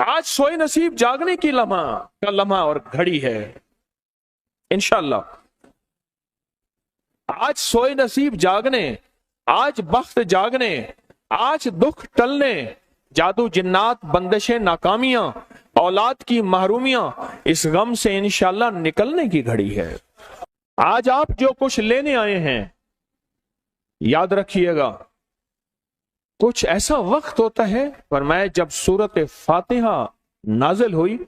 आज सोए नसीब जागने की लम्हा और घड़ी है इंशाअल्लाह। आज सोए नसीब जागने, आज बख्त जागने, आज दुख टलने, जादू जिन्नात बंदिशें नाकामियां, औलाद की महरूमियां, इस गम से इंशाअल्लाह निकलने की घड़ी है। आज आप जो कुछ लेने आए हैं, याद रखिएगा कुछ ऐसा वक्त होता है, फरमाया जब सूरत फातिहा नाजिल हुई,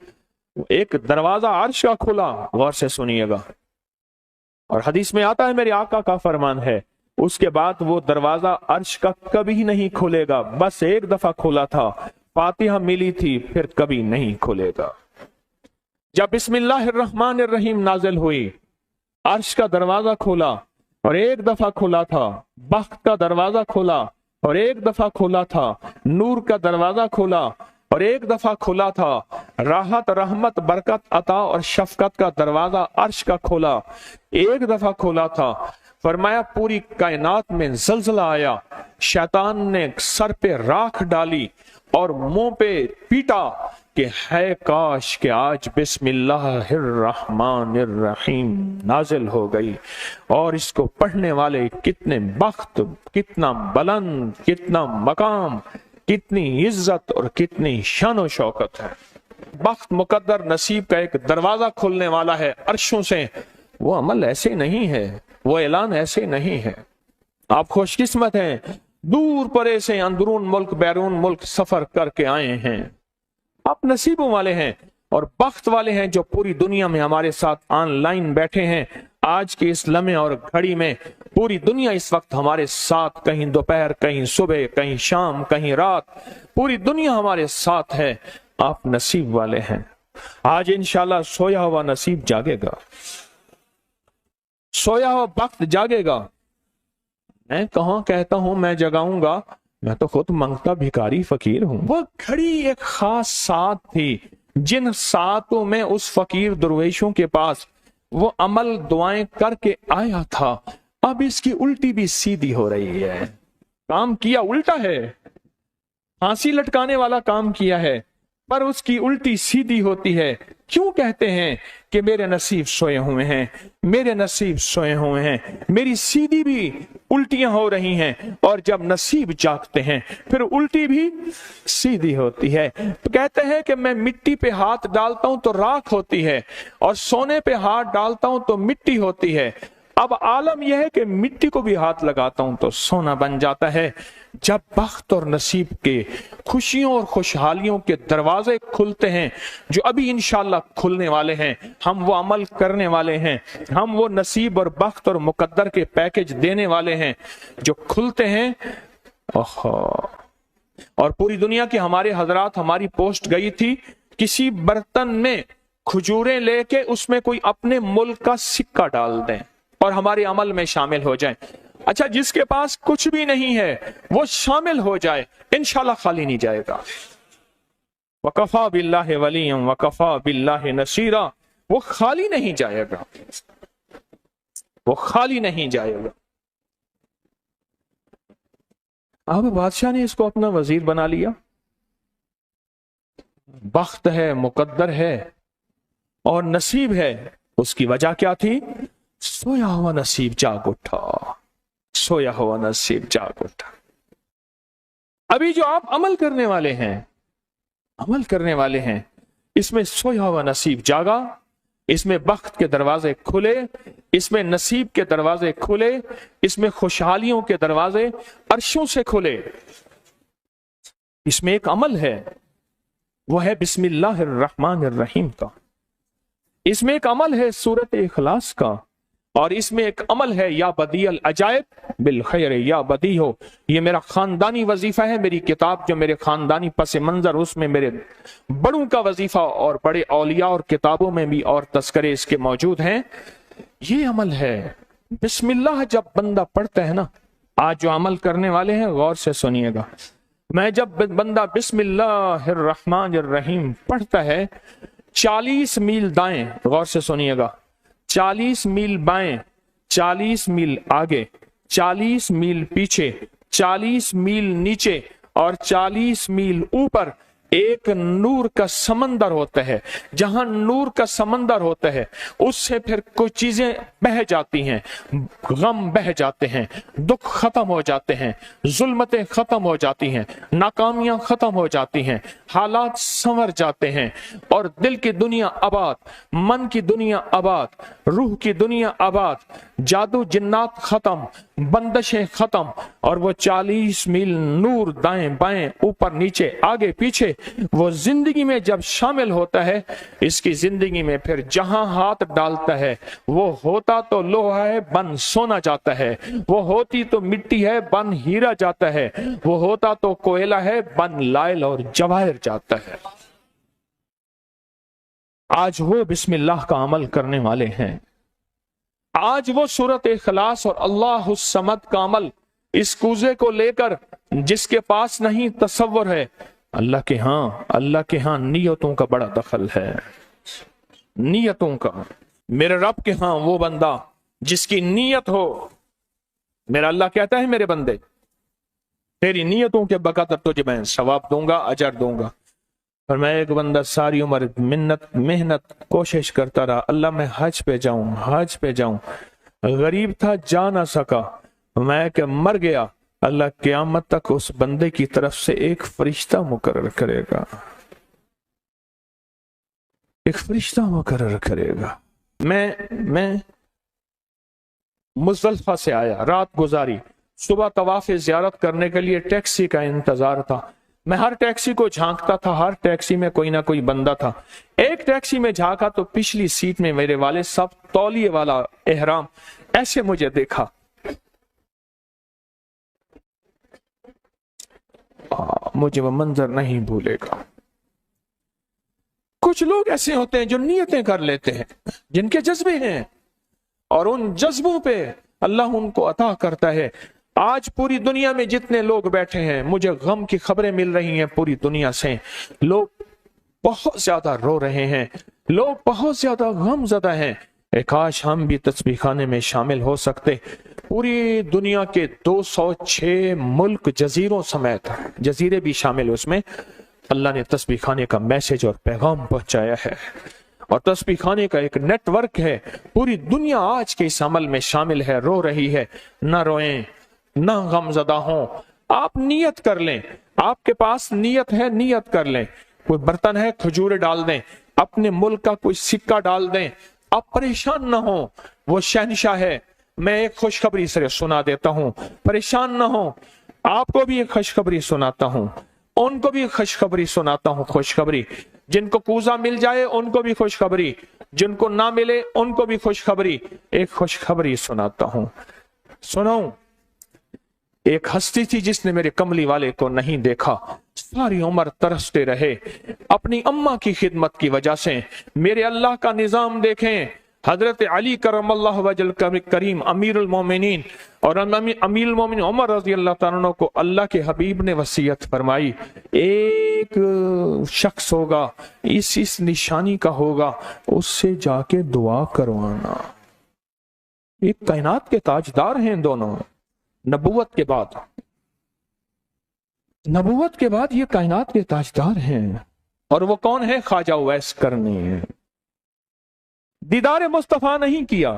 एक दरवाजा अर्श का खुला, गौर से सुनिएगा, और हदीस में आता है मेरे आका का फरमान है, उसके बाद वो दरवाजा अर्श का कभी नहीं खुलेगा, बस एक दफा खुला था, फातिहा मिली थी, फिर कभी नहीं खुलेगा। जब बिस्मिल्लाहिर्रहमानिर्रहीम नाजिल हुई, अर्श का दरवाजा खोला और एक दफा खुला था, बख्त का दरवाजा खोला और एक दफा खुला था, नूर का दरवाजा खोला और एक दफा खुला था, राहत रहमत बरकत अता और शफकत का दरवाजा अर्श का खोला, एक दफा खोला था। फरमाया पूरी कायनात में जलजला आया, शैतान ने सर पे राख डाली और मुंह पे पीटा कि है काश कि आज बिस्मिल्लाहिर्रहमानिर्रहीम नाजिल हो गई, और इसको पढ़ने वाले कितने बख्त, कितना बुलंद, कितना मकाम, कितनी इज्जत और कितनी शान शौकत है। बख्त मुकद्दर नसीब का एक दरवाजा खुलने वाला है अर्शों से। वो अमल ऐसे नहीं है, वो ऐलान ऐसे नहीं है। आप खुशकिस्मत हैं, दूर परे से अंदरून मुल्क बैरून मुल्क सफर करके आए हैं। आप नसीबों वाले हैं और बख्त वाले हैं जो पूरी दुनिया में हमारे साथ ऑनलाइन बैठे हैं। आज के इस लम्हे और घड़ी में पूरी दुनिया इस वक्त हमारे साथ, कहीं दोपहर, कहीं सुबह, कहीं शाम, कहीं रात, पूरी दुनिया हमारे साथ है। आप नसीब वाले हैं। आज इंशाल्लाह सोया हुआ नसीब जागेगा, सोया हुआ वक्त जागेगा। मैं कहाँ कहता हूं मैं जगाऊंगा, मैं तो खुद मांगता भिखारी फकीर हूं। वो घड़ी एक खास साथ थी, जिन सातों में उस फकीर दरवेशों के पास वो अमल दुआएं करके आया था, अब इसकी उल्टी भी सीधी हो रही है। काम किया उल्टा है, फांसी लटकाने वाला काम किया है, पर उसकी उल्टी सीधी होती है। क्यों कहते हैं कि मेरे नसीब सोए हुए हैं, मेरे नसीब सोए हुए हैं, मेरी सीधी भी उल्टियां हो रही हैं, और जब नसीब जागते हैं फिर उल्टी भी सीधी होती है। तो कहते हैं कि मैं मिट्टी पे हाथ डालता हूं तो राख होती है, और सोने पे हाथ डालता हूं तो मिट्टी होती है। अब आलम यह है कि मिट्टी को भी हाथ लगाता हूं तो सोना बन जाता है। जब बख्त और नसीब के खुशियों और खुशहालियों के दरवाजे खुलते हैं, जो अभी इंशाल्लाह खुलने वाले हैं, हम वो अमल करने वाले हैं, हम वो नसीब और बख्त और मुकद्दर के पैकेज देने वाले हैं जो खुलते हैं। और पूरी दुनिया के हमारे हजरात, हमारी पोस्ट गई थी, किसी बर्तन में खजूरें लेके उसमें कोई अपने मुल्क का सिक्का डाल दें और हमारे अमल में शामिल हो जाए। अच्छा, जिसके पास कुछ भी नहीं है वो शामिल हो जाए, इंशाल्लाह खाली नहीं जाएगा। वकफा बिल्लाहि वलिय्यन वकफा बिल्लाहि नसीरा, वो खाली नहीं जाएगा, वो खाली नहीं जाएगा। अब बादशाह ने इसको अपना वजीर बना लिया। बख्त है, मुकद्दर है और नसीब है। उसकी वजह क्या थी? सोया हुआ नसीब जाग उठा, सोया हुआ नसीब जाग उठा। अभी जो आप अमल करने वाले हैं, अमल करने वाले हैं, इसमें सोया हुआ नसीब जागा, इसमें बख्त के दरवाजे खुले, इसमें नसीब के दरवाजे खुले, इसमें खुशहालियों के दरवाजे अर्शों से खुले। इसमें एक अमल है, वो है बिस्मिल्लाहिर्रहमानिर्रहीम का। इसमें एक अमल है सूरत इखलास का, और इसमें एक अमल है या बदीअल अजायब बिल खैर या बदी हो। ये मेरा खानदानी वजीफा है। मेरी किताब जो मेरे खानदानी पस मंजर, उसमें मेरे बड़ों का वजीफा और बड़े औलिया और किताबों में भी और तस्करे इसके मौजूद हैं। ये अमल है बिस्मिल्लाह। जब बंदा पढ़ता है ना, आज जो अमल करने वाले हैं गौर से सुनिएगा, मैं जब बंदा बिस्मिल्लाहिर्रहमानिर्रहीम पढ़ता है, 40 मील दाएं, गौर से सुनिएगा, 40 मील बाएं, 40 मील आगे, 40 मील पीछे, 40 मील नीचे और 40 मील ऊपर एक नूर का समंदर होता है, जहां नूर का समंदर होता है उससे फिर कुछ चीजें बह जाती हैं, गम बह जाते हैं, दुख खत्म हो जाते हैं, जुल्मतें खत्म हो जाती हैं, नाकामियां खत्म हो जाती हैं, हालात संवर जाते हैं और दिल की दुनिया आबाद, मन की दुनिया आबाद, रूह की दुनिया आबाद, जादू जिन्नात खत्म, बंदशें खत्म और वो 40 मील नूर दाएं बाएं ऊपर नीचे आगे पीछे वो जिंदगी में जब शामिल होता है, इसकी जिंदगी में फिर जहां हाथ डालता है वो होता तो लोहा है बन सोना जाता है, वो होती तो मिट्टी है बन हीरा जाता है, वो होता तो कोयला है बन लाइल और जवाहिर जाता है। आज वो बिस्मिल्लाह का अमल करने वाले हैं, आज वो सूरत इखलास और अल्लाह समद का अमल इस कूजे को लेकर जिसके पास नहीं तसव्वुर है, अल्लाह के हां नियतों का बड़ा दखल है, नियतों का। मेरे रब के हां वो बंदा जिसकी नीयत हो, मेरा अल्लाह कहता है मेरे बंदे तेरी नीयतों के बकदर तुझे मैं सवाब दूंगा, अजर दूंगा। और मैं एक बंदा सारी उम्र मेहनत कोशिश करता रहा, अल्लाह मैं हज पे जाऊं, गरीब था जा ना सका, मैं क्या मर गया, अल्लाह क़यामत तक उस बंदे की तरफ से एक फरिश्ता मुकर्रर करेगा, एक फरिश्ता मुकर्रर करेगा। मैं मुज़दलिफ़ा से आया, रात गुजारी, सुबह तवाफ़ ज़ियारत करने के लिए टैक्सी का इंतजार था। मैं हर टैक्सी को झांकता था, हर टैक्सी में कोई ना कोई बंदा था। एक टैक्सी में झांका तो पिछली सीट में मेरे वाले साहब तौलिए वाला एहराम, ऐसे मुझे देखा, मुझे वो मंजर नहीं भूलेगा। कुछ लोग ऐसे होते हैं जो नियतें कर लेते हैं, जिनके जज्बे हैं और उन जज्बों पे अल्लाह उनको अता करता है। आज पूरी दुनिया में जितने लोग बैठे हैं, मुझे गम की खबरें मिल रही हैं पूरी दुनिया से, लोग बहुत ज्यादा रो रहे हैं, लोग बहुत ज्यादा गमज़दा हैं। काश हम भी तस्बीह खाने में शामिल हो सकते। पूरी दुनिया के 206 मुल्क जजीरों समेत, जजीरे भी शामिल, उसमें अल्लाह ने तस्बीह खाने का मैसेज और पैगाम पहुंचाया है और तस्बीह खाने का एक नेटवर्क है। पूरी दुनिया आज के इस अमल में शामिल है, रो रही है। ना रोएं, ना गमज़दा हों, आप नियत कर लें, आपके पास नियत है, नियत कर लें। कोई बर्तन है, खजूरें डाल दें, अपने मुल्क का कोई सिक्का डाल दें, आप परेशान ना हो, वो शहंशाह है। मैं एक खुशखबरी से सुना देता हूं, परेशान ना हो, आपको भी एक खुशखबरी सुनाता हूं, उनको भी खुशखबरी सुनाता हूं। खुशखबरी, जिनको कूजा मिल जाए उनको भी खुशखबरी, जिनको ना मिले उनको भी खुशखबरी। एक खुशखबरी सुनाता हूं, सुनाऊं। एक हस्ती थी जिसने मेरे कमली वाले को नहीं देखा, सारी उम्र तरसते रहे अपनी अम्मा की खिदमत की वजह से। मेरे अल्लाह का निजाम देखें, हजरत अली करमल्लाहु वजल करीम अमीरुल मोमिनीन और अमीरुल मोमिनीन उमर रज़ी अल्लाह तआला अन्हु को अल्लाह के हबीब ने वसीयत फरमाई, एक शख्स होगा, इस निशानी का होगा, उससे जाके दुआ करवाना। एक कायनात के ताजदार हैं दोनों, नबूवत के बाद ये कायनात के ताजदार हैं। और वो कौन है? ख्वाजा उवैस करनी। दीदार मुस्तफा नहीं किया,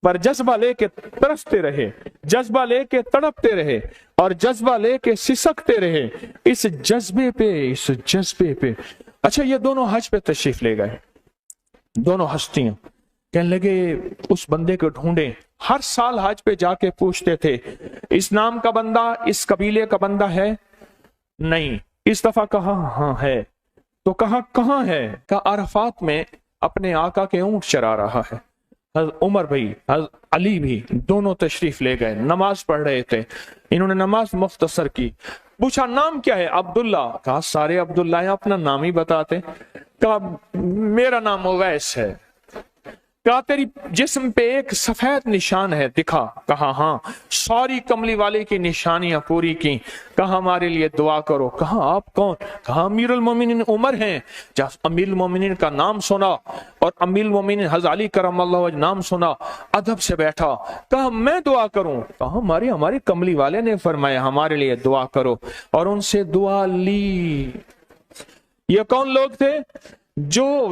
पर जज्बा लेके तरसते रहे, जज्बा लेके तड़पते रहे और जज्बा लेके सिसकते रहे। इस जज्बे पे अच्छा, ये दोनों हज पे तशरीफ ले गए, दोनों हस्तियां। कहने लगे उस बंदे को ढूंढें। हर साल हज पे जाके पूछते थे, इस नाम का बंदा, इस कबीले का बंदा है? नहीं। इस दफा कहा हाँ है। तो कहा कहाँ है? कहा अरफात में अपने आका के ऊंट चरा रहा है। उमर भाई, अली भी, दोनों तशरीफ ले गए, नमाज पढ़ रहे थे। इन्होंने नमाज मुख्तसर की। पूछा नाम क्या है? अब्दुल्ला। कहा सारे अब्दुल्ला है, अपना नाम ही बताते। कहा मेरा नाम उवैस है। कहा तेरी जिस्म पे एक सफेद निशान है, दिखा। कहा हाँ। सारी कमली वाले की निशानियां पूरी की। कहा हमारे लिए दुआ करो। कहा आप कौन? कहा अमीरुल मोमिनीन उमर हैं। जब अमीरुल मोमिनीन का नाम सुना और अमीरुल मोमिनीन हज़रत अली करमल्लाहु वजह नाम सुना, अदब से बैठा। कहा मैं दुआ करूं? कहा हमारे कमली वाले ने फरमाया हमारे लिए दुआ करो। और उनसे दुआ ली। یہ کون لوگ تھے؟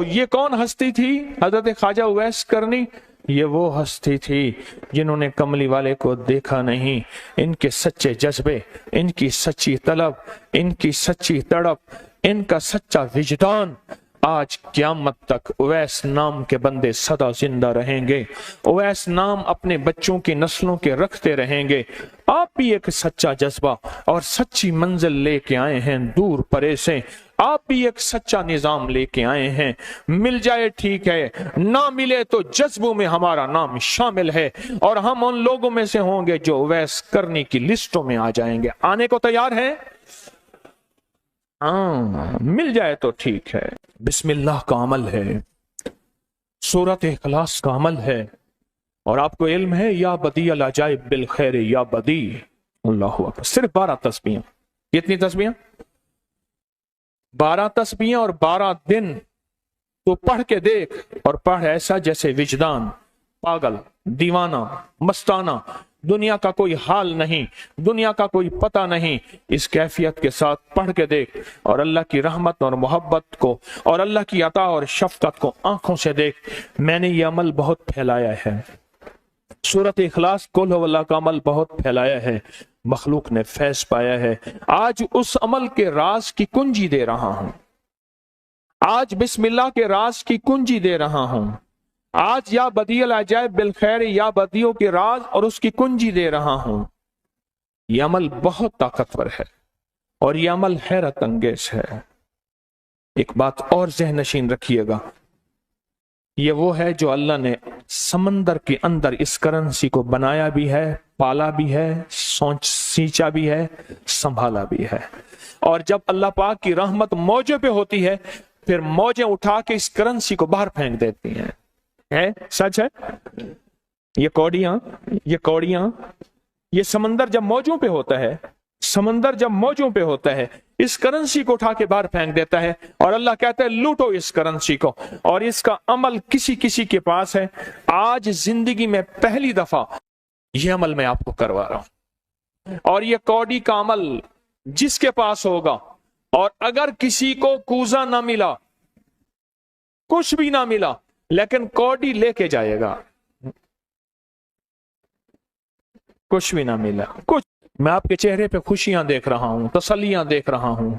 یہ کون ہستی تھی؟ حضرت خواجہ اویس کرنی، یہ وہ ہستی تھی جنہوں نے کملی والے کو دیکھا نہیں۔ ان کے سچے جذبے، ان کی سچی طلب، ان کی سچی تڑپ، ان کا سچا وجدان، آج قیامت تک اویس نام کے بندے سدا زندہ رہیں گے۔ اویس نام اپنے بچوں کی نسلوں کے رکھتے رہیں گے۔ آپ بھی ایک سچا جذبہ اور سچی منزل لے کے آئے ہیں دور پرے سے، آپ بھی ایک سچا نظام لے کے آئے ہیں۔ مل جائے ٹھیک ہے، نہ ملے تو جذبوں میں ہمارا نام شامل ہے، اور ہم ان لوگوں میں سے ہوں گے جو اویس کرنی کی لسٹوں میں آ جائیں گے۔ آنے کو تیار ہیں؟ ہاں، مل جائے تو ٹھیک ہے۔ بسم اللہ کا عمل ہے، سورۃ اخلاص کا عمل ہے، اور آپ کو علم ہے یا بدیع العجائب بالخیر یا بدیع۔ اللہ اکبر۔ صرف 12 تسبیحاں۔ کتنی تسبیحاں؟ 12 تسبیحاں اور 12 دن تو پڑھ کے دیکھ، اور پڑھ ایسا جیسے وجدان پاگل، دیوانہ، مستانہ، دنیا کا کوئی حال نہیں، دنیا کا کوئی پتہ نہیں، اس کیفیت کے ساتھ پڑھ کے دیکھ، اور اللہ کی رحمت اور محبت کو اور اللہ کی عطا اور شفقت کو آنکھوں سے دیکھ۔ میں نے یہ عمل بہت پھیلایا ہے، سورۃ اخلاص قل هو اللہ کا عمل بہت پھیلایا ہے، مخلوق نے فیض پایا ہے۔ آج اس عمل کے راز کی کنجی دے رہا ہوں، آج بسم اللہ کے راز کی کنجی دے رہا ہوں، آج یا بدیع العجائب بالخیر یا بدیعوں کے راز اور اس کی کنجی دے رہا ہوں۔ یہ عمل بہت طاقتور ہے اور یہ عمل حیرت انگیز ہے۔ ایک بات اور ذہن نشین رکھیے گا، یہ وہ ہے جو اللہ نے سمندر کے اندر اس کرنسی کو بنایا بھی ہے، پالا بھی ہے، سینچا بھی ہے، سنبھالا بھی ہے، اور جب اللہ پاک کی رحمت موجوں پہ ہوتی ہے پھر موجیں اٹھا کے اس کرنسی کو باہر پھینک دیتی ہیں۔ ہے سچ ہے؟ یہ کوڑیاں یہ سمندر جب موجوں پہ ہوتا ہے، سمندر جب موجوں پہ ہوتا ہے اس کرنسی کو اٹھا کے باہر پھینک دیتا ہے، اور اللہ کہتا ہے لوٹو اس کرنسی کو، اور اس کا عمل کسی کسی کے پاس ہے۔ آج زندگی میں پہلی دفعہ یہ عمل میں آپ کو کروا رہا ہوں، اور یہ کوڑی کا عمل جس کے پاس ہوگا، اور اگر کسی کو کوزہ نہ ملا، کچھ بھی نہ ملا، لیکن کوڑی لے کے جائے گا، کچھ بھی نہ ملا کچھ، میں آپ کے چہرے پہ خوشیاں دیکھ رہا ہوں، تسلیاں دیکھ رہا ہوں،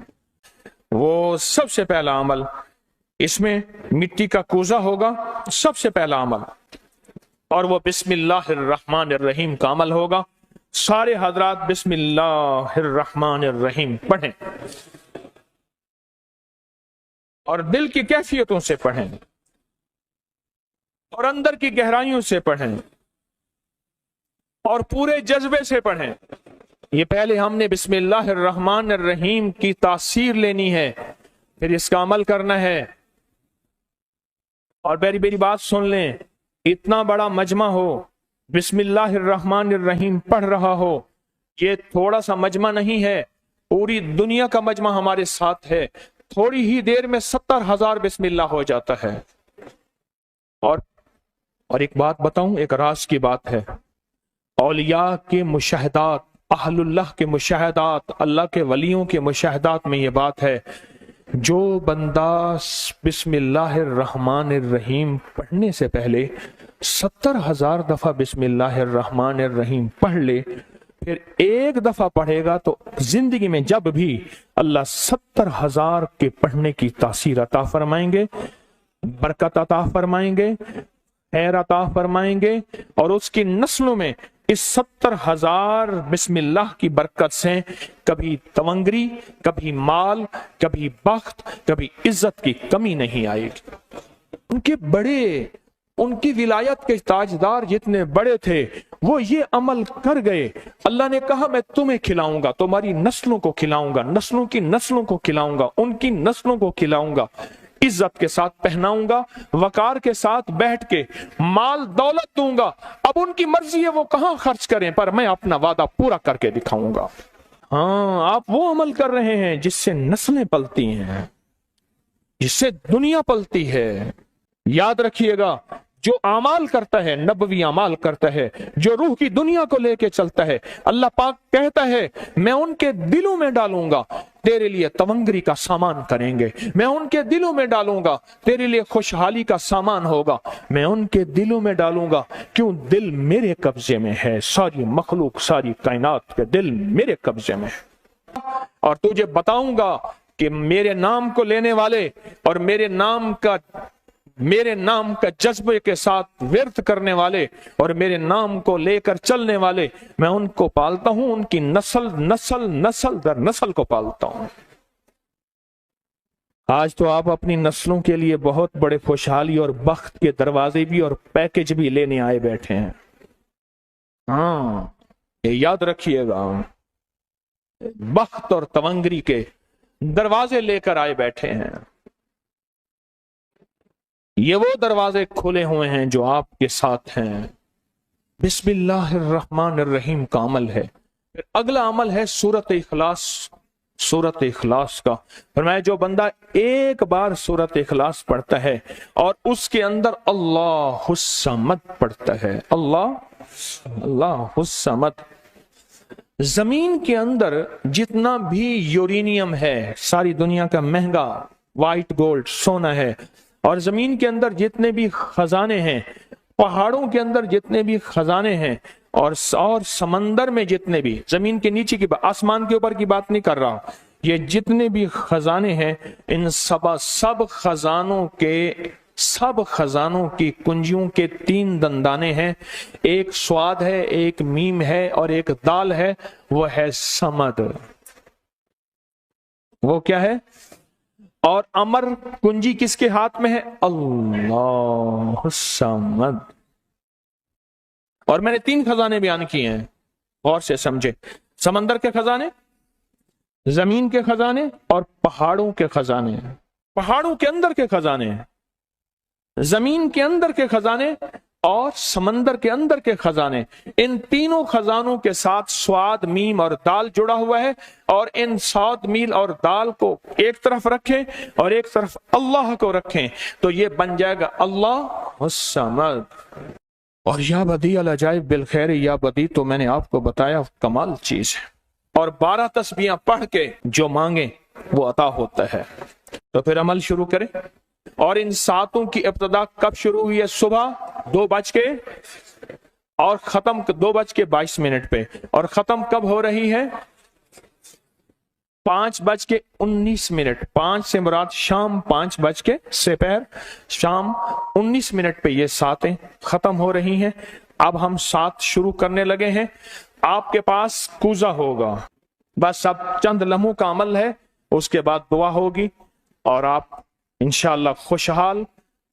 وہ سب سے پہلا عمل، اس میں مٹی کا کوزہ ہوگا، سب سے پہلا عمل، اور وہ بسم اللہ الرحمن الرحیم کا عمل ہوگا۔ سارے حضرات بسم اللہ الرحمن الرحیم پڑھیں، اور دل کی کیفیتوں سے پڑھیں، اور اندر کی گہرائیوں سے پڑھیں، اور پورے جذبے سے پڑھیں۔ یہ پہلے ہم نے بسم اللہ الرحمن الرحیم کی تاثیر لینی ہے، پھر اس کا عمل کرنا ہے۔ اور میری بات سن لیں، اتنا بڑا مجمع ہو، بسم اللہ الرحمن الرحیم پڑھ رہا ہو، یہ تھوڑا سا مجمع نہیں ہے، پوری دنیا کا مجمع ہمارے ساتھ ہے، تھوڑی ہی دیر میں 70,000 بسم اللہ ہو جاتا ہے۔ اور ایک بات بتاؤں، ایک راز کی بات ہے، اولیاء کے مشاہدات، اہل اللہ کے مشاہدات، اللہ کے ولیوں کے مشاہدات میں یہ بات ہے، جو بندہ بسم اللہ الرحمن الرحیم پڑھنے سے پہلے 70,000 دفعہ بسم اللہ الرحمن الرحیم پڑھ لے، پھر ایک دفعہ پڑھے گا تو زندگی میں جب بھی اللہ 70,000 کے پڑھنے کی تاثیر عطا فرمائیں گے، برکت عطا فرمائیں گے، خیر عطا فرمائیں گے، اور اس کی نسلوں میں اس 70,000 بسم اللہ کی برکت سے کبھی تونگری، کبھی مال، کبھی بخت، کبھی عزت کی کمی نہیں آئے گی۔ ان کی ولایت کے تاجدار جتنے بڑے تھے وہ یہ عمل کر گئے، اللہ نے کہا میں تمہیں کھلاؤں گا، تمہاری نسلوں کو کھلاؤں گا، نسلوں کی نسلوں کو کھلاؤں گا، ان کی نسلوں کو کھلاؤں گا، عزت کے ساتھ پہناؤں گا، وقار کے ساتھ بیٹھ کے مال دولت دوں گا، اب ان کی مرضی ہے وہ کہاں خرچ کریں، پر میں اپنا وعدہ پورا کر کے دکھاؤں گا۔ ہاں، آپ وہ عمل کر رہے ہیں جس سے نسلیں پلتی ہیں، جس سے دنیا پلتی ہے۔ یاد رکھیے گا، जो अमाल करता है, नबवी अमाल करता है, जो रूह की दुनिया को लेके चलता है, अल्लाह पाक कहता है मैं उनके दिलों में डालूंगा, तेरे लिए तवंगरी का सामान करेंगे, मैं उनके दिलों में डालूंगा, तेरे लिए खुशहाली का सामान होगा, मैं उनके दिलों में डालूंगा। क्यों? दिल मेरे कब्जे में है, सारी मखलूक, सारी कायनात के दिल मेरे कब्जे में है। और तुझे बताऊंगा कि मेरे नाम को लेने वाले और मेरे नाम का जज्बे के साथ व्यर्थ करने वाले और मेरे नाम को लेकर चलने वाले, मैं उनको पालता हूं, उनकी नस्ल दर नस्ल को पालता हूं। आज तो आप अपनी नस्लों के लिए बहुत बड़े खुशहाली और बख्त के दरवाजे भी और पैकेज भी लेने आए बैठे हैं। हाँ, ये याद रखिएगा, बख्त और तवंगरी के दरवाजे लेकर आए बैठे हैं। ये वो दरवाजे खुले हुए हैं जो आपके साथ हैं। बिस्मिल्लाहिर्रहमानिर्रहीम का अमल है। फिर अगला अमल है सूरत इखलास। सूरत इखलास का फरमाया जो बंदा एक बार सूरत इखलास पढ़ता है और उसके अंदर अल्लाहुस समद पढ़ता है, अल्लाहुस समद। जमीन के अंदर जितना भी यूरेनियम है, सारी दुनिया का महंगा व्हाइट गोल्ड सोना है, और जमीन के अंदर जितने भी खजाने हैं, पहाड़ों के अंदर जितने भी खजाने हैं, और समंदर में जितने भी, जमीन के नीचे की, आसमान के ऊपर की बात नहीं कर रहा, ये जितने भी खजाने हैं, इन सब खजानों की कुंजियों के 3 दंदाने हैं। एक स्वाद है, एक मीम है और एक दाल है, वो है समद। वो क्या है? और अमर कुंजी किसके हाथ में है? अल्लाह समद। और मैंने 3 खजाने बयान किए हैं, गौर से समझे। समंदर के खजाने, जमीन के खजाने और पहाड़ों के खजाने। पहाड़ों के अंदर के खजाने, जमीन के अंदर के खजाने और समंदर के अंदर के खजाने। इन तीनों खजानों के साथ स्वाद, मीम और दाल जुड़ा हुआ है। और इन स्वाद, मील और दाल को एक तरफ रखें और एक तरफ अल्लाह को रखें, तो ये बन जाएगा अल्लाह समद। और या बदी अल अजाइब बिल खैर, या बदी तो मैंने आपको बताया कमाल चीज है। और 12 तस्बीहां पढ़ के जो मांगे वो अता होता है। तो फिर अमल शुरू करें। और इन 7 की इब्तिदा कब शुरू हुई है? सुबह 2 बज के और खत्म 2 बज के 22 मिनट पे। और खत्म कब हो रही है? 5 बज के 19 मिनट। 5 से मुराद शाम 5 बज के सेपहर शाम 19 मिनट पे ये 7 खत्म हो रही हैं। अब हम 7 शुरू करने लगे हैं। आपके पास कूजा होगा, बस अब चंद लम्हों का अमल है, उसके बाद दुआ होगी और आप इंशाअल्लाह खुशहाल,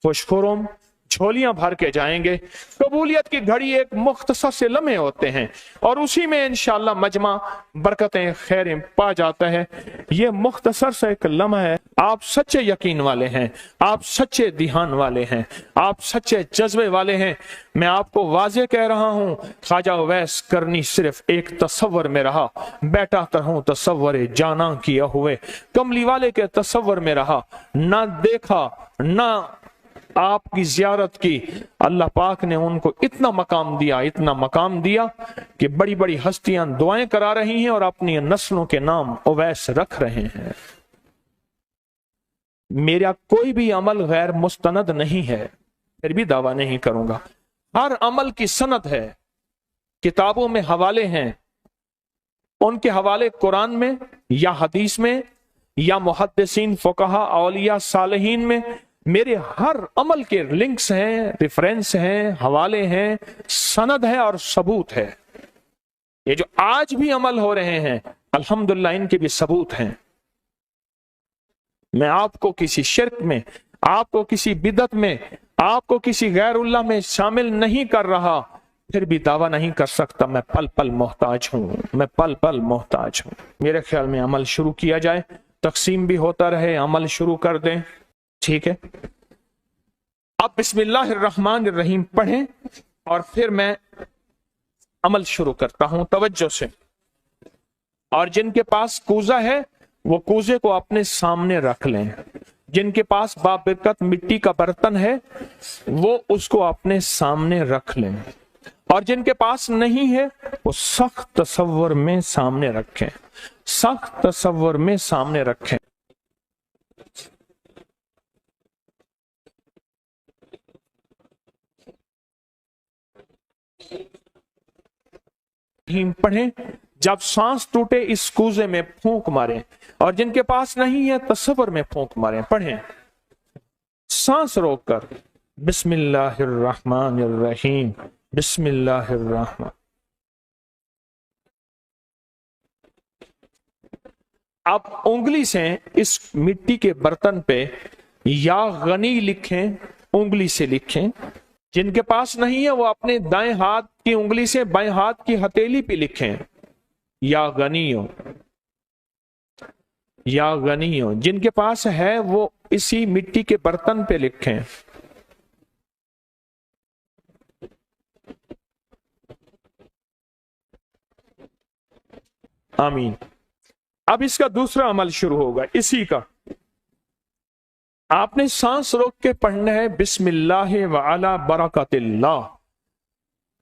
खुशखुरम, झोलियां भर के जाएंगे। कबूलियत की घड़ी एक मुख्तसर से लम्हे होते हैं और उसी में इंशाअल्लाह मजमा बरकतें, खैरें पा जाता है। ये मुख्तसर से एक लम्हा है। आप सच्चे यकीन वाले हैं, आप सच्चे ध्यान वाले हैं, आप सच्चे जज्बे वाले हैं। मैं आपको वाजे कह रहा हूं, ख्वाजा उवैस करनी सिर्फ एक तसव्वुर में रहा, बैठा तरहूं तसव्वुर जाना किया हुए। कमली वाले के तसव्वुर में रहा, ना देखा ना आपकी जियारत की। अल्लाह पाक ने उनको इतना मकाम दिया कि बड़ी बड़ी हस्तियां दुआएं करा रही हैं और अपनी नस्लों के नाम उवैस रख रहे हैं। मेरा कोई भी अमल गैर मुस्तनद नहीं है, फिर भी दावा नहीं करूंगा। हर अमल की सनद है, किताबों में हवाले हैं, उनके हवाले कुरान में या हदीस में या मुहद्दिसीन, फुकहा, औलिया, सालिहीन में मेरे हर अमल के लिंक्स हैं, रेफरेंस हैं, हवाले हैं, सनद है और सबूत है। ये जो आज भी अमल हो रहे हैं अल्हम्दुलिल्लाह इनके भी सबूत हैं। मैं आपको किसी शिर्क में, आपको किसी बिदत में, आपको किसी गैरुल्लाह में शामिल नहीं कर रहा, फिर भी दावा नहीं कर सकता मैं पल पल मोहताज हूं, मैं पल पल मोहताज हूं। मेरे ख्याल में अमल शुरू किया जाए, तकसीम भी होता रहे, अमल शुरू कर दें, ठीक है। अब बिस्मिल्लाहिर्रहमानिर्रहीम पढ़ें और फिर मैं अमल शुरू करता हूं तवज्जो से। और जिनके पास कूजा है वो कूजे को अपने सामने रख लें। जिनके पास बाबरकत मिट्टी का बर्तन है वो उसको अपने सामने रख लें, और जिनके पास नहीं है वो सख्त तसव्वुर में सामने रखें, सख्त तसव्वुर में सामने रखें। पढ़ें, जब सांस टूटे इस कूजे में फूंक मारें, और जिनके पास नहीं है तसव्वुर में फूंक मारें। पढ़ें सांस रोककर, बिस्मिल्लाहिर्रहमानिर्रहीम, बिस्मिल्लाहिर्रहमान। अब उंगली से इस मिट्टी के बर्तन पे या गनी लिखें, उंगली से लिखें। जिनके पास नहीं है वो अपने दाएं हाथ की उंगली से बाएं हाथ की हथेली पे लिखें, या गनियो, या गनियो। जिनके पास है वो इसी मिट्टी के बर्तन पे लिखें। आमीन। अब इसका दूसरा अमल शुरू होगा इसी का। आपने सांस रोक के पढ़ना है बिस्मिल्लाह व अला बरकतिल्लाह,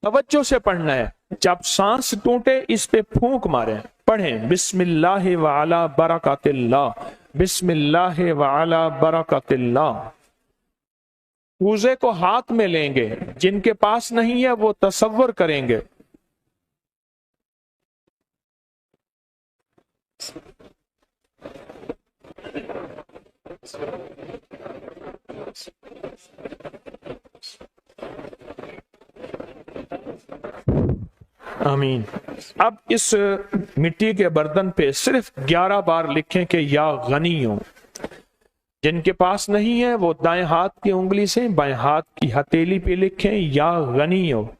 तवज्जो से पढ़ना है। जब सांस टूटे इस पे फूंक मारे। पढ़ें बिस्मिल्लाह व अला बरकतिल्लाह, बिस्मिल्लाह व अला बरकतिल्लाह। कूजे को हाथ में लेंगे, जिनके पास नहीं है वो तसव्वुर करेंगे। आमीन। अब इस मिट्टी के बर्तन पे सिर्फ 11 बार लिखें कि या गनी हो। जिनके पास नहीं है वो दाएं हाथ की उंगली से बाएं हाथ की हथेली पे लिखें या गनी हो,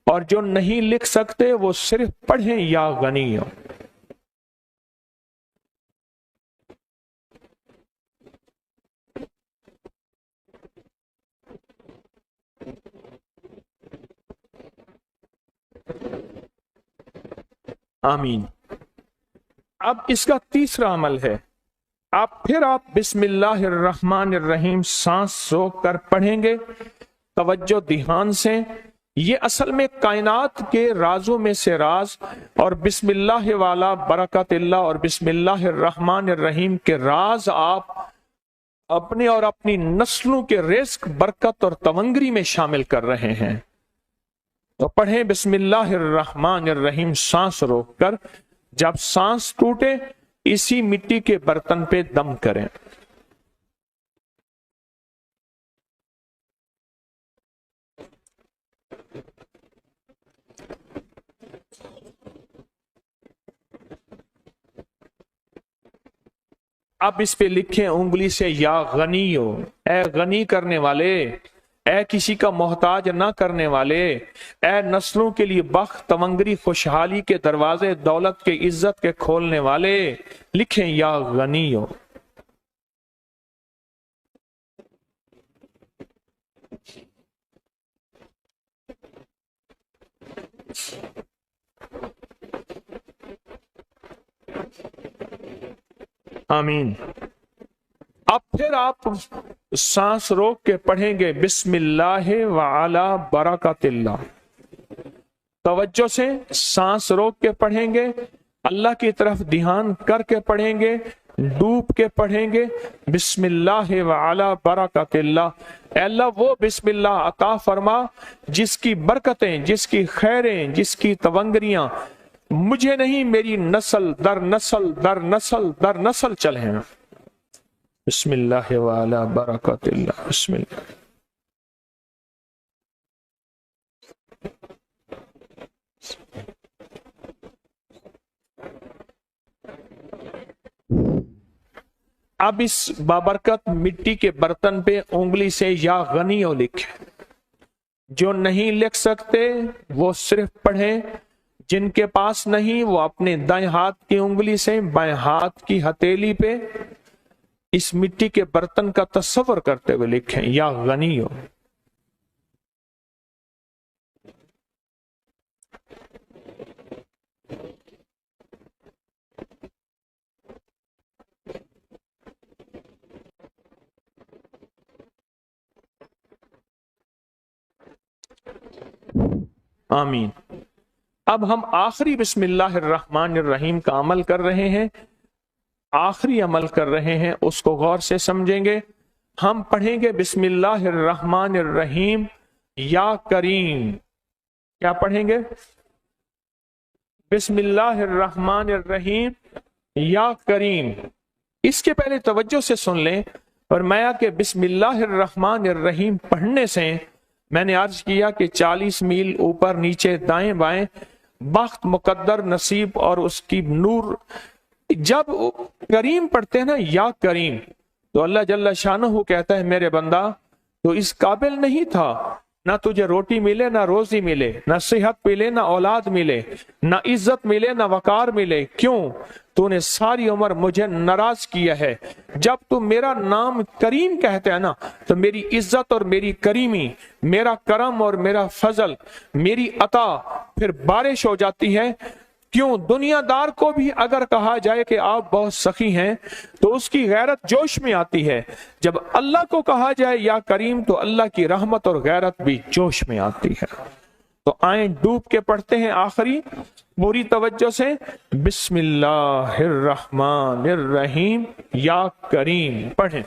और जो नहीं लिख सकते वो सिर्फ पढ़ें या गनी हो। आमीन। अब इसका तीसरा अमल है, आप बिस्मिल्लाहिर्रहमानिर्रहीम सांस रोक कर पढ़ेंगे, तवज्जो ध्यान से। ये असल में कायनात के राजों में से राज, और बिस्मिल्लाह वाला बरकतिल्लाह और बिस्मिल्लाहिर्रहमानिर्रहीम के राज आप अपने और अपनी नस्लों के रिस्क, बरकत और तवंगरी में शामिल कर रहे हैं। तो पढ़ें बिस्मिल्लाहिर्रहमानिर्रहीम सांस रोककर। जब सांस टूटे इसी मिट्टी के बर्तन पे दम करें। अब इस पे लिखें उंगली से या गनी हो, ए गनी करने वाले, ए किसी का मोहताज ना करने वाले, ए नस्लों के लिए बख्त, तवंगरी, खुशहाली के दरवाजे, दौलत के, इज्जत के खोलने वाले। लिखें या गनी हो। आमीन। अब फिर आप सांस रोक के पढ़ेंगे बिस्मिल्लाह व अला बरकतिल्लाह। तवज्जो से सांस रोक के पढ़ेंगे, अल्लाह की तरफ ध्यान करके पढ़ेंगे, डूब के पढ़ेंगे बिस्मिल्लाह व अला बरकतिल्लाह। अल्लाह वो बिस्मिल्लाह अता फरमा जिसकी बरकतें, जिसकी खैरें, जिसकी तवंगरियां मुझे नहीं मेरी नस्ल दर नस्ल दर नस्ल दर नस्ल चले हैं। बिस्मिल्लाह व अला बरकतिल्लाह। बिस्मिल्लाह। अब इस बाबरकत मिट्टी के बर्तन पे उंगली से या गनियो लिखे। जो नहीं लिख सकते वो सिर्फ पढ़ें, जिनके पास नहीं वो अपने दाएं हाथ की उंगली से बाएं हाथ की हथेली पे इस मिट्टी के बर्तन का तस्वर करते हुए लिखें या गनियो। आमीन। अब हम आखिरी बिस्मिल्लाहिर्रहमानिर्रहीम का अमल कर रहे हैं, आखिरी अमल कर रहे हैं, उसको गौर से समझेंगे। हम पढ़ेंगे बिस्मिल्लाहिर्रहमानिर्रहीम या करीम। क्या पढ़ेंगे? बिस्मिल्लाहिर्रहमानिर्रहीम या करीम। इसके पहले तवज्जो से सुन लें, और मैं के बिस्मिल्लाहिर्रहमानिर्रहीम पढ़ने से मैंने अर्ज किया कि 40 मील ऊपर नीचे दाएं बाएं बख्त, मुकद्दर, नसीब और उसकी नूर। जब करीम पढ़ते हैं ना, या करीम, तो अल्लाह जल्ला शानहू कहता है मेरे बंदा तो इस काबिल नहीं था, ना तुझे रोटी मिले, ना रोजी मिले, ना सेहत मिले, ना औलाद मिले, ना इज्जत मिले, ना वकार मिले। क्यों? तूने सारी उम्र मुझे नाराज किया है। जब तू मेरा नाम करीम कहते हैं ना, तो मेरी इज्जत और मेरी करीमी, मेरा करम और मेरा फजल, मेरी अता फिर बारिश हो जाती है। क्यों? दुनियादार को भी अगर कहा जाए कि आप बहुत सखी हैं तो उसकी गैरत जोश में आती है। जब अल्लाह को कहा जाए या करीम, तो अल्लाह की रहमत और गैरत भी जोश में आती है। तो आए डूब के पढ़ते हैं आखिरी पूरी तवज्जो से, बिस्मिल्लाहिर्रहमानिर्रहीम या करीम पढ़ें।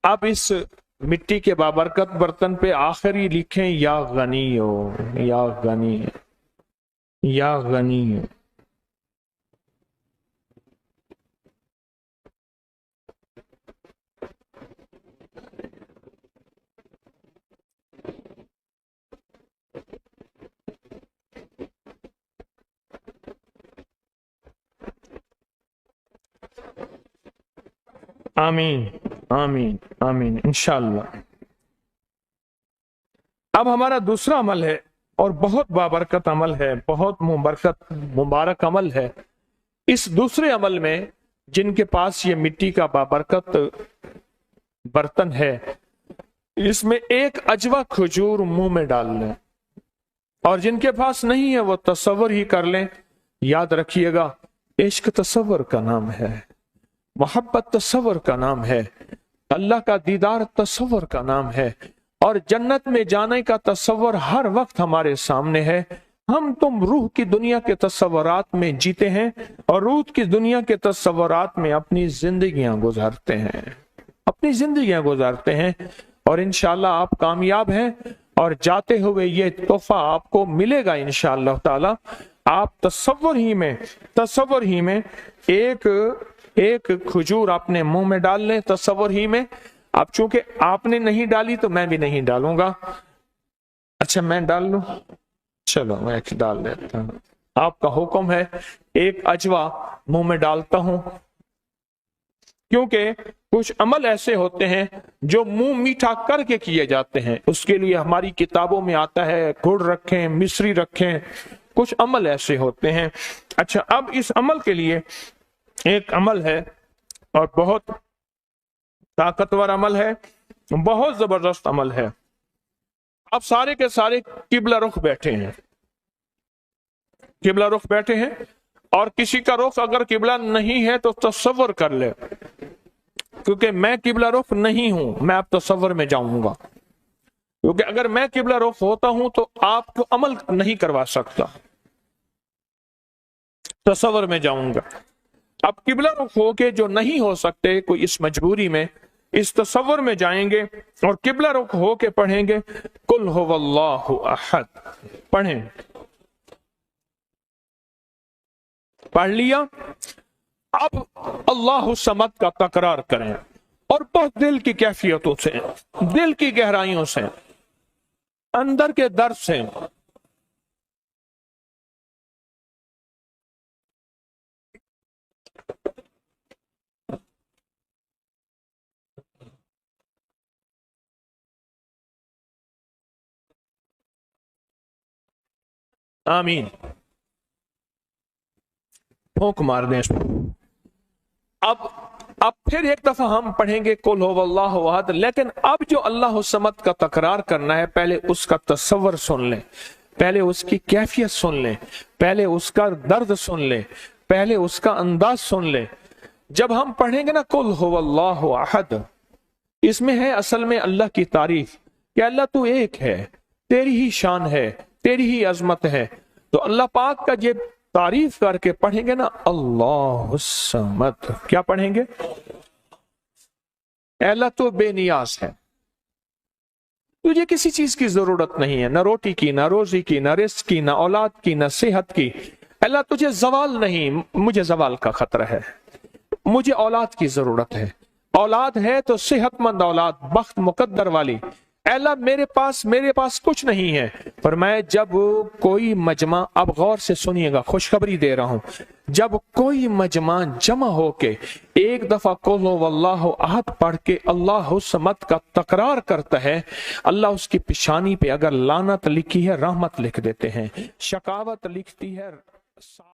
अब इस मिट्टी के बाबरकत बर्तन पे आखिरी लिखें या गनी हो, या गनी, या गनी। आमीन आमीन आमीन इंशाअल्लाह। अब हमारा दूसरा अमल है और बहुत बाबरकत अमल है, बहुत मुबारक अमल है। इस दूसरे अमल में जिनके पास ये मिट्टी का बाबरकत बर्तन है, इसमें एक अजवा खजूर मुंह में डाल लें, और जिनके पास नहीं है वो तसव्वुर ही कर लें। याद रखिएगा, इश्क तसव्वुर का नाम है, मोहब्बत तसव्वुर का नाम है, अल्लाह का दीदार तसव्वुर का नाम है, और जन्नत में जाने का तसव्वुर हर वक्त हमारे सामने है। हम तुम रूह की दुनिया के तसव्वुरात में जीते हैं और रूह की दुनिया के तसव्वुरात में अपनी जिंदगियां गुजारते हैं, अपनी जिंदगियां गुजारते हैं। और इंशाअल्लाह आप कामयाब हैं और जाते हुए ये तोहफा आपको मिलेगा इंशाअल्लाह ताला। आप तसव्वुर ही में एक खजूर अपने मुंह में डाल लें, तसव्वुर ही में। अब चूंकि आपने नहीं डाली तो मैं भी नहीं डालूंगा। अच्छा, मैं डाल लूं? चलो मैं डाल देता हूं, आपका हुक्म है। एक अजवा मुंह में डालता हूं, क्योंकि कुछ अमल ऐसे होते हैं जो मुंह मीठा करके किए जाते हैं। उसके लिए हमारी किताबों में आता है गुड़ रखें, मिश्री रखें, कुछ अमल ऐसे होते हैं। अच्छा, अब इस अमल के लिए एक अमल है और बहुत ताकतवर अमल है, बहुत जबरदस्त अमल है। अब सारे के सारे किबला रुख बैठे हैं, किबला रुख बैठे हैं, और किसी का रुख अगर किबला नहीं है तो तसव्वुर कर ले, क्योंकि मैं किबला रुख नहीं हूं, मैं अब तसव्वुर में जाऊंगा। क्योंकि अगर मैं किबला रुख होता हूं तो आपको अमल नहीं करवा सकता, तसव्वुर में जाऊंगा। अब किबला रुख होके जो नहीं हो सकते, कोई इस मजबूरी में इस तसव्वुर में जाएंगे और किबला रुख होके पढ़ेंगे कुल हुवल्लाहु अहद। पढ़ें, पढ़ लिया। अब अल्लाहु समद का तकरार करें और बहुत दिल की कैफियतों से, दिल की गहराइयों से, अंदर के दर्द से आमीन। फूंक मार दें इसमें। अब फिर एक दफा हम पढ़ेंगे कुल हुवल्लाहु अहद, लेकिन अब जो अल्लाह समद का तकरार करना है, पहले उसका तसव्वुर सुन लें, पहले उसकी कैफियत सुन लें, पहले उसका दर्द सुन लें, पहले उसका अंदाज सुन लें। जब हम पढ़ेंगे ना कुल हुवल्लाहु अहद, इसमें है असल में अल्लाह की तारीफ कि अल्लाह तू एक है, तेरी ही शान है, तेरी ही अजमत है। तो अल्लाह पाक का ये तारीफ करके पढ़ेंगे ना, अल्लाह समद, क्या पढ़ेंगे? अल्लाह तो बेनियाज है, तुझे किसी चीज की जरूरत नहीं है, ना रोटी की, ना रोजी की, ना रिस्क की, ना औलाद की, ना सेहत की। अल्लाह तुझे जवाल नहीं, मुझे जवाल का खतरा है, मुझे औलाद की जरूरत है, औलाद है तो सेहतमंद औलाद, बख्त मुकद्दर वाली। अल्लाह मेरे पास कुछ नहीं है। पर मैं जब कोई मजमा, अब गौर से सुनिएगा, खुशखबरी दे रहा हूं, जब कोई मजमा जमा होके एक दफा कुल हुवल्लाहु अहद पढ़ के अल्लाह समद का तकरार करता है, अल्लाह उसकी पेशानी पे अगर लानत लिखी है, रहमत लिख देते हैं, शकावत लिखती है।